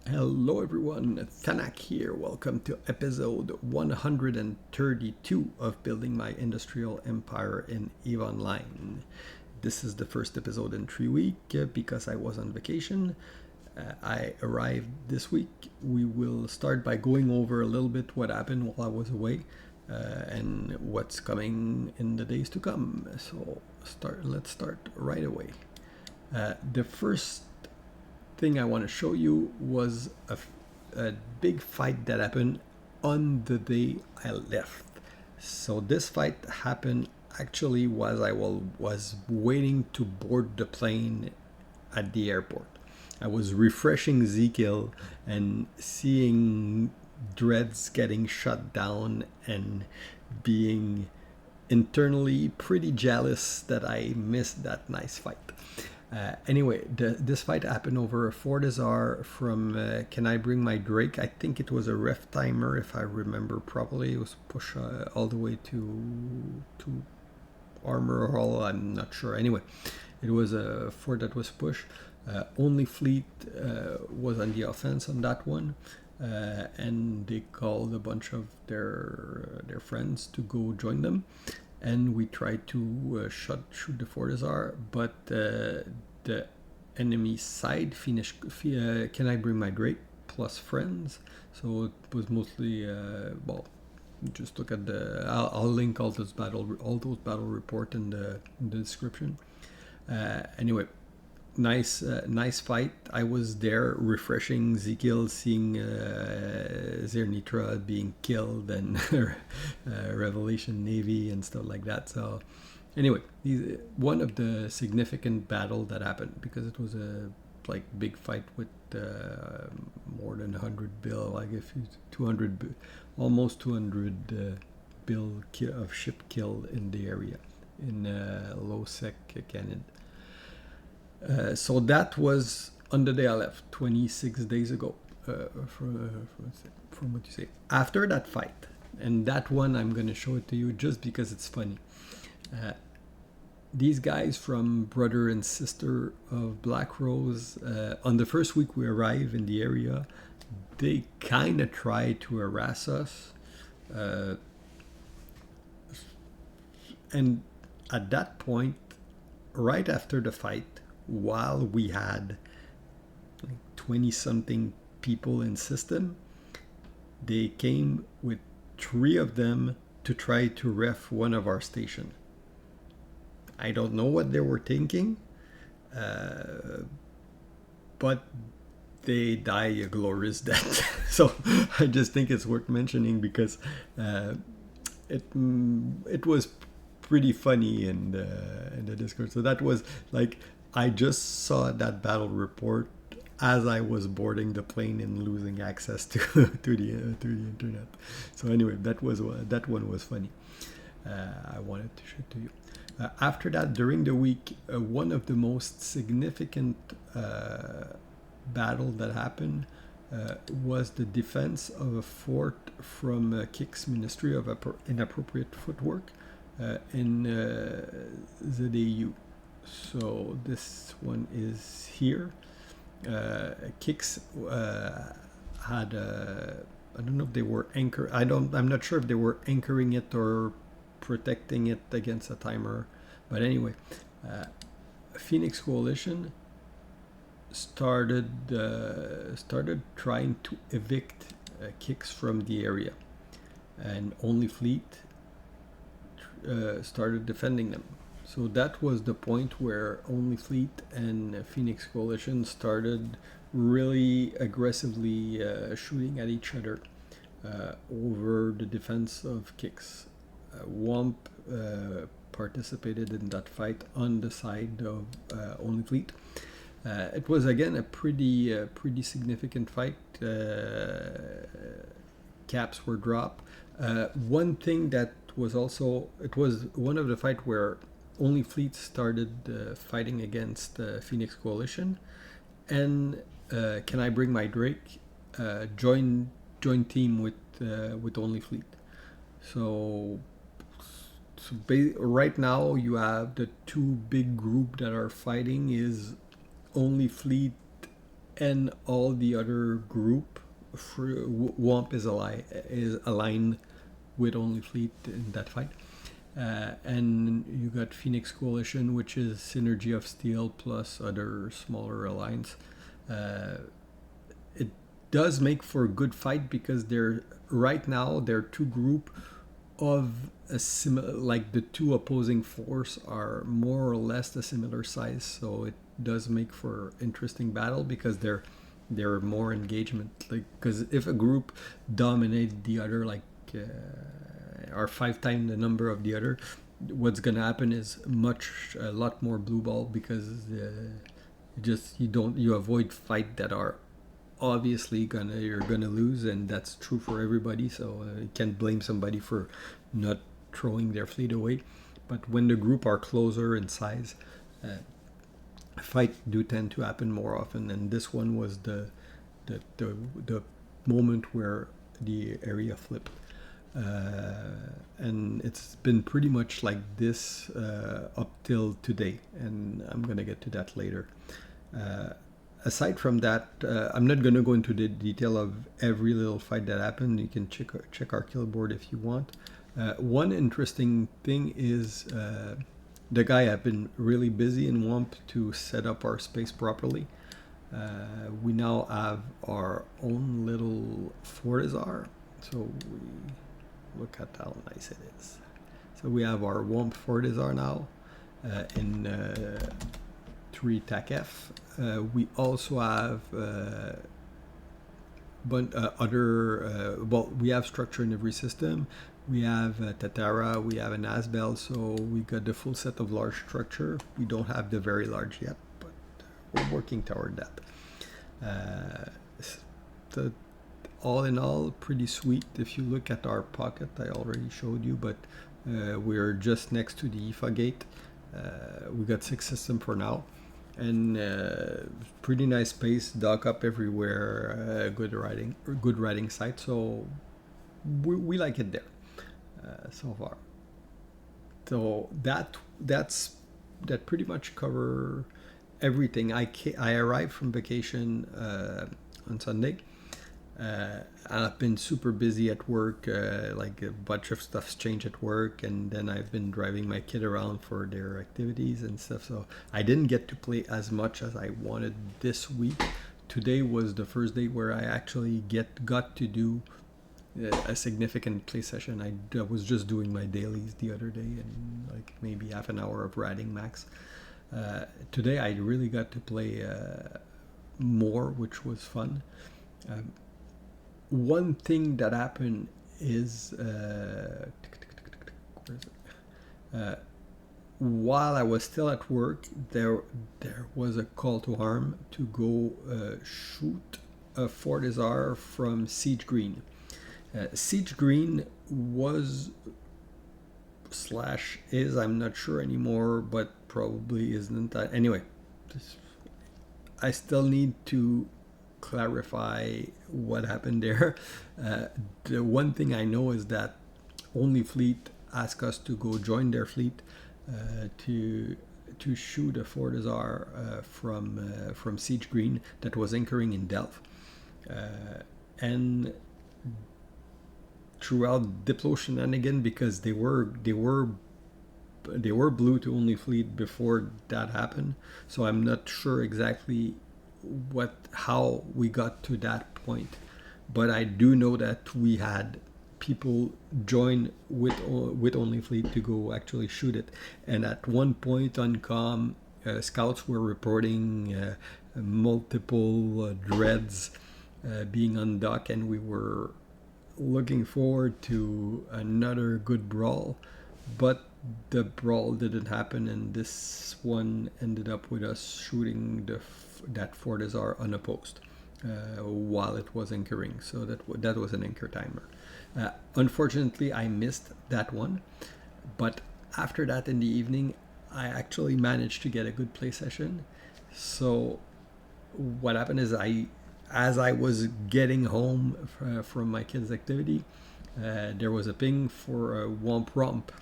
Hello everyone, Thanak here. Welcome to episode 132 of Building My Industrial Empire in EVE Online. This is the first episode in 3 weeks because I was on vacation. I arrived this week. We will start by going over a little bit what happened while I was away and what's coming in the days to come. So let's start right away. The first thing I want to show you was a big fight that happened on the day I left. So this fight happened actually while I was waiting to board the plane at the airport. I was refreshing Zekiel and seeing Dreads getting shut down and being internally pretty jealous that I missed that nice fight. Anyway, this fight happened over a Fortizar from Can I Bring My Drake? I think it was a ref timer, if I remember properly. It was push all the way to Armor Hall. I'm not sure. Anyway, it was a fort that was pushed. Only Fleet was on the offense on that one. And they called a bunch of their friends to go join them, and we tried to shoot the Fortizar, but the enemy side finished. Can I Bring My Drake plus friends? So it was mostly just look at I'll link all those battle report in the description. Anyway, nice fight. I was there refreshing Zekiel, seeing Zernitra being killed and Revelation Navy and stuff like that. So anyway, one of the significant battle that happened, because it was a big fight with more than 100 bill, like if 200, almost 200 bill of ship killed in the area in low sec Canada. So that was on the day I left, 26 days ago, from what you say. After that fight, and that one I'm going to show it to you just because it's funny. These guys from Brother and Sister of Black Rose, on the first week we arrive in the area, they kind of try to harass us. And at that point, right after the fight, while we had 20 something people in system, they came with 3 of them to try to ref one of our station. I don't know what they were thinking, but they die a glorious death. So I just think it's worth mentioning because it was pretty funny in the Discord. So that was like, I just saw that battle report as I was boarding the plane and losing access to the internet. So anyway, that one was funny. I wanted to show to you. After that, during the week, one of the most significant battle that happened was the defense of a fort from Kik's Ministry of Inappropriate Footwork in ZAU. So this one is here. Kicks had I don't know if they were I'm not sure if they were anchoring it or protecting it against a timer, but anyway, Phoenix Coalition started trying to evict Kicks from the area, and Only Fleet started defending them. So that was the point where Only Fleet and Phoenix Coalition started really aggressively shooting at each other over the defense of Kicks. Womp participated in that fight on the side of Only Fleet. It was again a pretty significant fight. Caps were dropped. One thing that was also, it was one of the fight where Only Fleet started fighting against Phoenix Coalition, and Can I Bring My Drake join team with Only Fleet. So right now you have the 2 big group that are fighting is Only Fleet and all the other group for WOMP is aligned with Only Fleet in that fight. And you got Phoenix Coalition, which is Synergy of Steel plus other smaller alliance. It does make for a good fight because right now they're two group of a similar, like the two opposing force are more or less the similar size, so it does make for interesting battle because they're more engagement, like because if a group dominate the other like are 5 times the number of the other, what's gonna happen is a lot more blue ball because you avoid fight that are obviously you're gonna lose, and that's true for everybody, so you can't blame somebody for not throwing their fleet away. But when the group are closer in size, fight do tend to happen more often, and this one was the moment where the area flipped. And it's been pretty much like this up till today, and I'm gonna get to that later. Aside from that, I'm not gonna go into the detail of every little fight that happened. You can check our kill board if you want. One interesting thing is the guy have been really busy in WOMP to set up our space properly. We now have our own little Fortizar, so we look at how nice it is. So we have our WOMP Fortizar now in 3 TAC-F. We also have we have structure in every system. We have Tatara, we have an Asbel, so we got the full set of large structure. We don't have the very large yet, but we're working toward that. So all in all, pretty sweet. If you look at our pocket, I already showed you, but we're just next to the IFA gate. We got 6 systems for now, and pretty nice space, dock up everywhere, good riding site, so we like it there so far. So that pretty much cover everything. I arrived from vacation on Sunday. I've been super busy at work, like a bunch of stuff's changed at work, and then I've been driving my kid around for their activities and stuff, so I didn't get to play as much as I wanted this week. Today was the first day where I actually got to do a significant play session. I was just doing my dailies the other day and like maybe half an hour of riding max. Today I really got to play more, which was fun. One thing that happened is while I was still at work, there was a call to arm to go shoot a Fortizar from Siege Green. Siege Green was / is, I'm not sure anymore, but probably isn't. Anyway, I still need to clarify what happened there. The one thing I know is that Only Fleet asked us to go join their fleet to shoot a Fortizar from Siege Green that was anchoring in Delft, and throughout Diplo shenanigan, because they were blue to Only Fleet before that happened, so I'm not sure exactly how we got to that point, but I do know that we had people join with Only Fleet to go actually shoot it, and at one point on comm, scouts were reporting multiple dreads being on dock, and we were looking forward to another good brawl, but the brawl didn't happen, and this one ended up with us shooting that Fortizar unopposed while it was anchoring, so that was an anchor timer. Unfortunately, I missed that one, but after that in the evening, I actually managed to get a good play session. So what happened is as I was getting home from my kids' activity, there was a ping for a Womp Romp,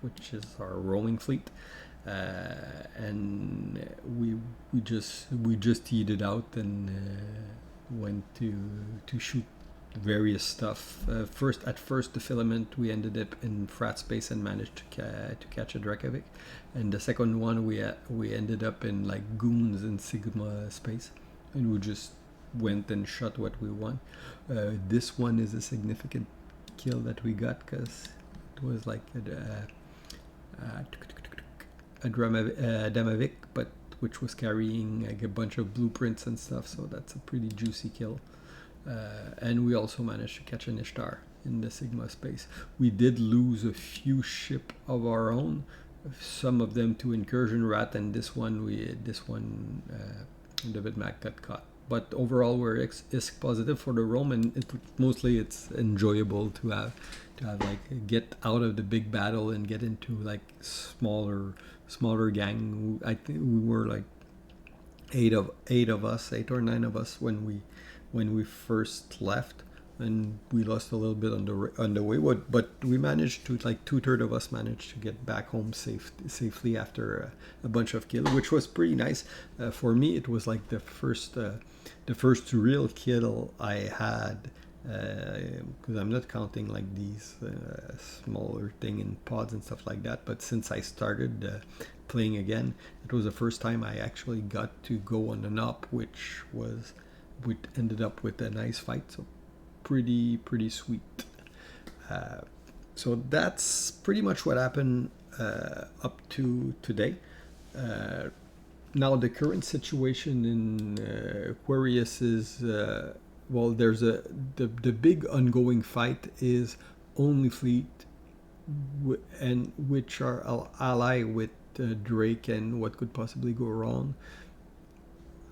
which is our roaming fleet. and we just heated out and went to shoot various stuff. At first, the filament we ended up in frat space and managed to catch a Dracovic, and the second one we ended up in like goons in Sigma space, and we just went and shot what we want. This one is a significant kill that we got because it was like a Damavic, but which was carrying like a bunch of blueprints and stuff, so that's a pretty juicy kill. And we also managed to catch an Ishtar in the Sigma space. We did lose a few ship of our own, some of them to Incursion Rat, and this one David Mac got caught. But overall, we're ISK positive for the Rome, and mostly it's enjoyable to have like get out of the big battle and get into like smaller gang. I think we were like eight or nine of us when we first left, and we lost a little bit on the way. But we managed to, like, 2/3 of us managed to get back home safely after a bunch of kills, which was pretty nice. For me, it was like the first real kill I had, because I'm not counting like these smaller thing in pods and stuff like that. But since I started playing again, it was the first time I actually got to go on an up, which ended up with a nice fight. So pretty sweet. So that's pretty much what happened up to today. Now the current situation in Aquarius is there's the big ongoing fight is Only Fleet, and which are ally with Drake, and what could possibly go wrong.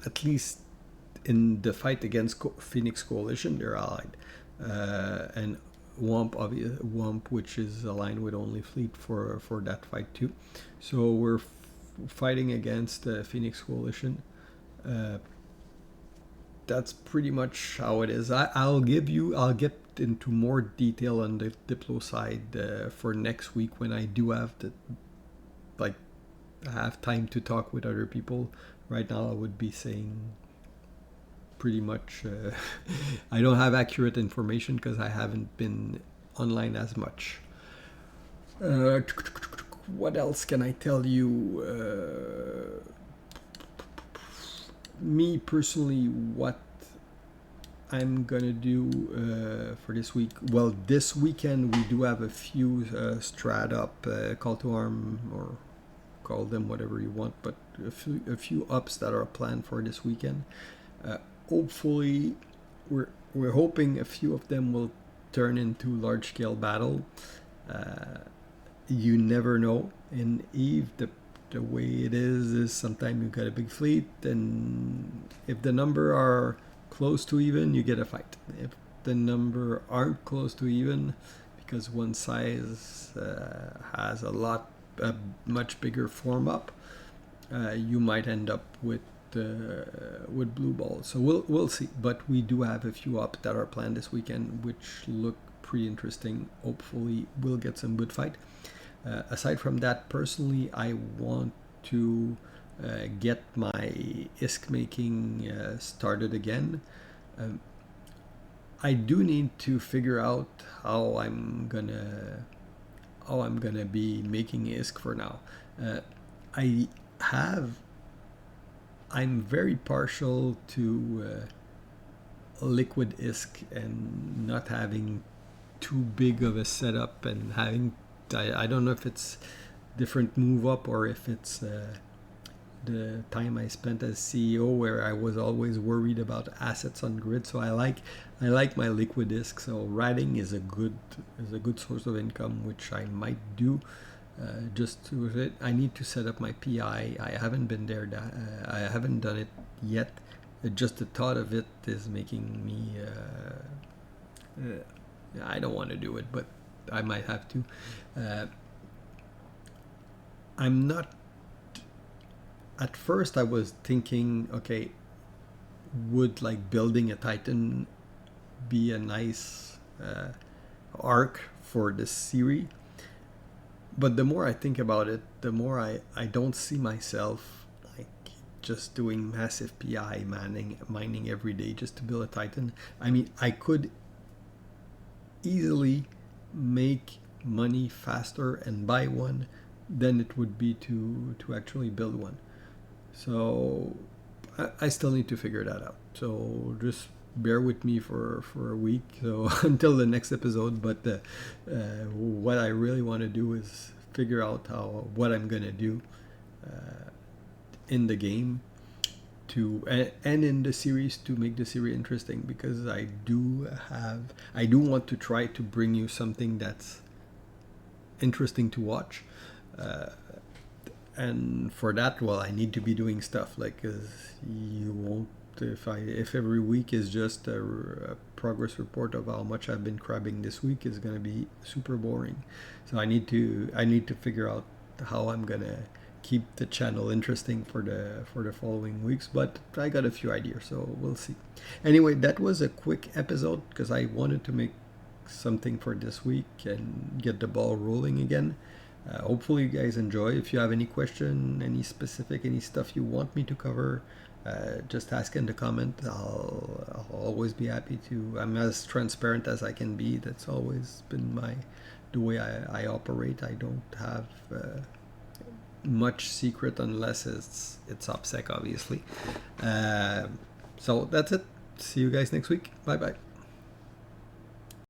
At least in the fight against Phoenix Coalition, they're allied, and Womp, which is aligned with Only Fleet for that fight too. So we're fighting against Phoenix Coalition. That's pretty much how it is. I'll get into more detail on the Diplo side for next week, when I do have have time to talk with other people. Right now I would be saying pretty much I don't have accurate information because I haven't been online as much. What else can I tell you? Me personally, what I'm gonna do for this week. Well, this weekend we do have a few strat up, call to arm, or call them whatever you want, but a few ups that are planned for this weekend. Hopefully, we're hoping a few of them will turn into large scale battle. You never know. In Eve, the way it is sometimes you got a big fleet, and if the number are close to even, you get a fight. If the number aren't close to even, because one size has a much bigger form up, you might end up with blue balls. So we'll see. But we do have a few up that are planned this weekend, which look pretty interesting. Hopefully, we'll get some good fight. Aside from that, personally, I want to get my ISK making started again. I do need to figure out how I'm gonna be making ISK for now. I'm very partial to liquid ISK and not having too big of a setup, and having I don't know if it's different move up or if it's the time I spent as CEO, where I was always worried about assets on grid. So I like my liquid ISK. So riding is a good source of income, which I might do. Just to it, I need to set up my PI. I haven't been there. I haven't done it yet. Just the thought of it is making me. I don't want to do it, but I might have to. I'm not. At first, I was thinking, okay, would like building a Titan be a nice arc for this series? but the more I think about it, the more I don't see myself like just doing massive PI mining every day just to build a Titan. I mean, I could easily make money faster and buy one than it would be to actually build one. So I still need to figure that out. So just bear with me for a week, so until the next episode. But what I really want to do is figure out what I'm gonna do in the game and in the series to make the series interesting, because I do want to try to bring you something that's interesting to watch. And for that, well, I need to be doing stuff, like, cause you won't, if every week is just a progress report of how much I've been crabbing this week, is gonna be super boring. So I need to figure out how I'm gonna keep the channel interesting for the following weeks. But I got a few ideas, so we'll see. Anyway, that was a quick episode because I wanted to make something for this week and get the ball rolling again. Hopefully you guys enjoy. If you have any question, any stuff you want me to cover, just ask in the comment. I'll always be happy to. I'm as transparent as I can be. That's always been the way I operate. I don't have much secret unless it's OPSEC, obviously. So that's it. See you guys next week. Bye bye.